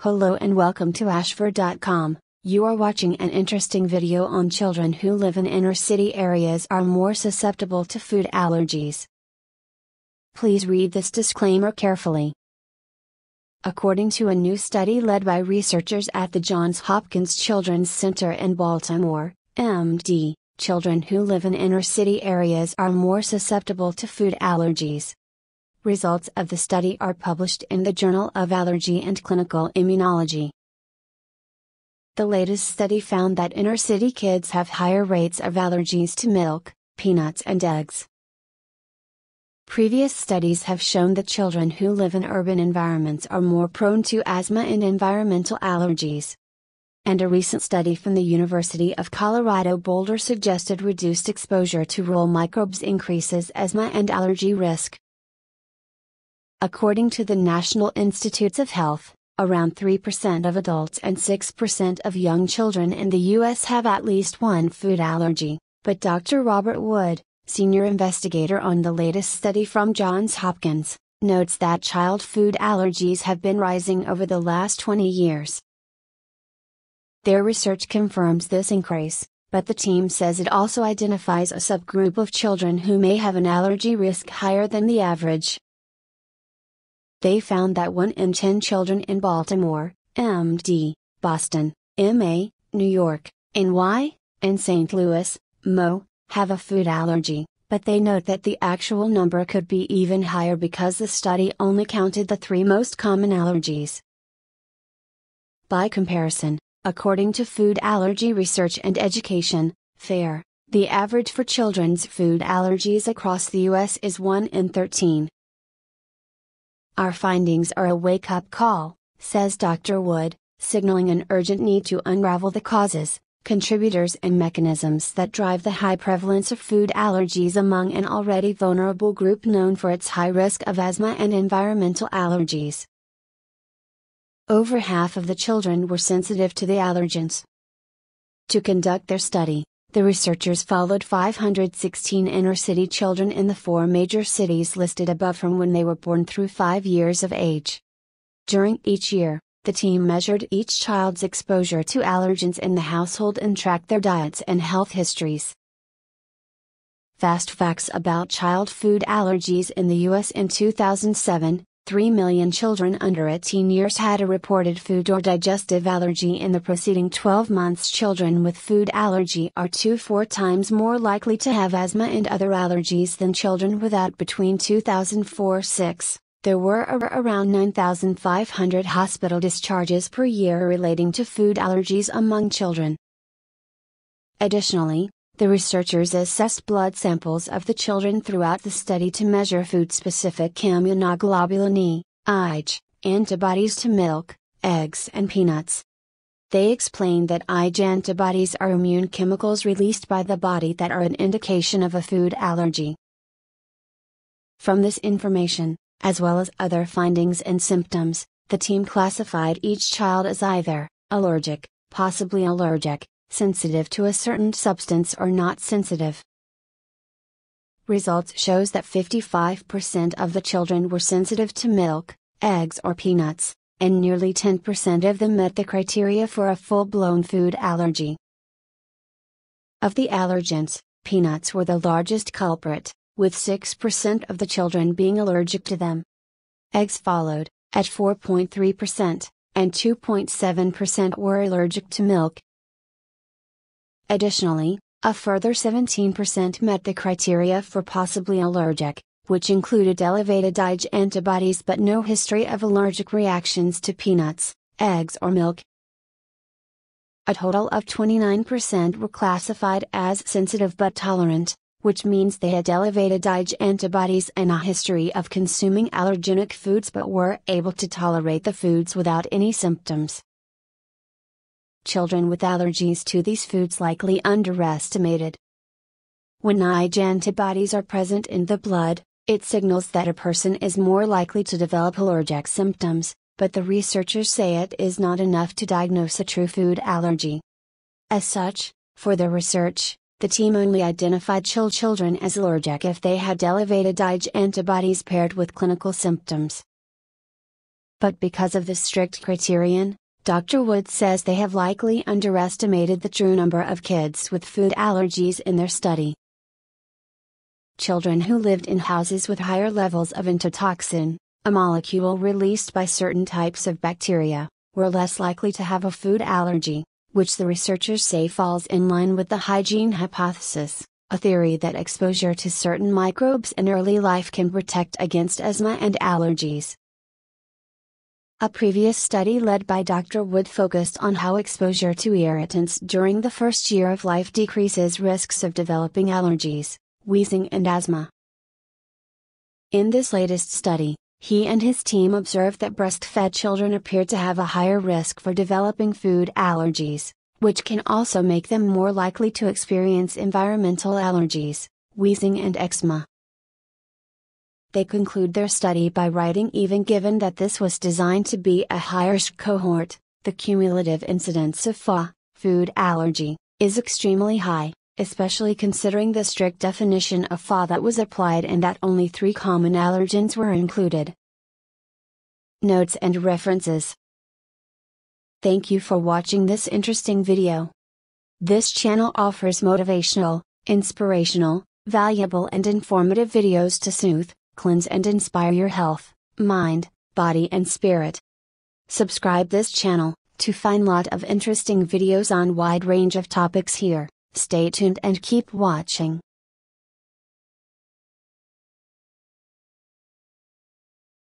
Hello and welcome to ashford.com. You are watching an interesting video on children who live in inner city areas are more susceptible to food allergies. Please read this disclaimer carefully. According to a new study led by researchers at the Johns Hopkins Children's Center in Baltimore, MD, children who live in inner city areas are more susceptible to food allergies. Results of the study are published in the Journal of Allergy and Clinical Immunology. The latest study found that inner city kids have higher rates of allergies to milk, peanuts and eggs. Previous studies have shown that children who live in urban environments are more prone to asthma and environmental allergies. And a recent study from the University of Colorado Boulder suggested reduced exposure to rural microbes increases asthma and allergy risk. According to the National Institutes of Health, around 3% of adults and 6% of young children in the U.S. have at least one food allergy, but Dr. Robert Wood, senior investigator on the latest study from Johns Hopkins, notes that child food allergies have been rising over the last 20 years. Their research confirms this increase, but the team says it also identifies a subgroup of children who may have an allergy risk higher than the average. They found that 1 in 10 children in Baltimore, MD, Boston, MA, New York, NY, and St. Louis, MO, have a food allergy, but they note that the actual number could be even higher because the study only counted the 3 most common allergies. By comparison, according to Food Allergy Research and Education, FAIR, the average for children's food allergies across the U.S. is 1 in 13. Our findings are a wake-up call, says Dr. Wood, signaling an urgent need to unravel the causes, contributors and mechanisms that drive the high prevalence of food allergies among an already vulnerable group known for its high risk of asthma and environmental allergies. Over half of the children were sensitive to the allergens. To conduct their study, the researchers followed 516 inner-city children in the 4 major cities listed above from when they were born through 5 years of age. During each year, the team measured each child's exposure to allergens in the household and tracked their diets and health histories. Fast facts about child food allergies in the U.S. in 2007. 3 million children under 18 years had a reported food or digestive allergy in the preceding 12 months. Children with food allergy are 2-4 times more likely to have asthma and other allergies than children without. Between 2004-06, there were around 9,500 hospital discharges per year relating to food allergies among children. Additionally, the researchers assessed blood samples of the children throughout the study to measure food-specific immunoglobulin E, IgE, antibodies to milk, eggs and peanuts. They explained that IgE antibodies are immune chemicals released by the body that are an indication of a food allergy. From this information, as well as other findings and symptoms, the team classified each child as either allergic, possibly allergic, sensitive to a certain substance or not sensitive. Results shows that 55% of the children were sensitive to milk, eggs or peanuts, and nearly 10% of them met the criteria for a full-blown food allergy. Of the allergens, peanuts were the largest culprit, with 6% of the children being allergic to them. Eggs followed, at 4.3%, and 2.7% were allergic to milk. Additionally, a further 17% met the criteria for possibly allergic, which included elevated IgE antibodies but no history of allergic reactions to peanuts, eggs or milk. A total of 29% were classified as sensitive but tolerant, which means they had elevated IgE antibodies and a history of consuming allergenic foods but were able to tolerate the foods without any symptoms. Children with allergies to these foods likely underestimated. When IgE antibodies are present in the blood, it signals that a person is more likely to develop allergic symptoms, but the researchers say it is not enough to diagnose a true food allergy. As such, for their research, the team only identified children as allergic if they had elevated IgE antibodies paired with clinical symptoms. but because of the strict criterion, Dr. Wood says they have likely underestimated the true number of kids with food allergies in their study. Children who lived in houses with higher levels of entotoxin, a molecule released by certain types of bacteria, were less likely to have a food allergy, which the researchers say falls in line with the hygiene hypothesis, a theory that exposure to certain microbes in early life can protect against asthma and allergies. A previous study led by Dr. Wood focused on how exposure to irritants during the first year of life decreases risks of developing allergies, wheezing and asthma. In this latest study, he and his team observed that breastfed children appeared to have a higher risk for developing food allergies, which can also make them more likely to experience environmental allergies, wheezing and eczema. They conclude their study by writing, even given that this was designed to be a high-risk cohort, the cumulative incidence of food allergy, is extremely high, especially considering the strict definition of that was applied and that only 3 common allergens were included. Notes and references. Thank you for watching this interesting video. This channel offers motivational, inspirational, valuable and informative videos to soothe, cleanse and inspire your health, mind, body and spirit. Subscribe this channel, to find lot of interesting videos on wide range of topics here. Stay tuned and keep watching.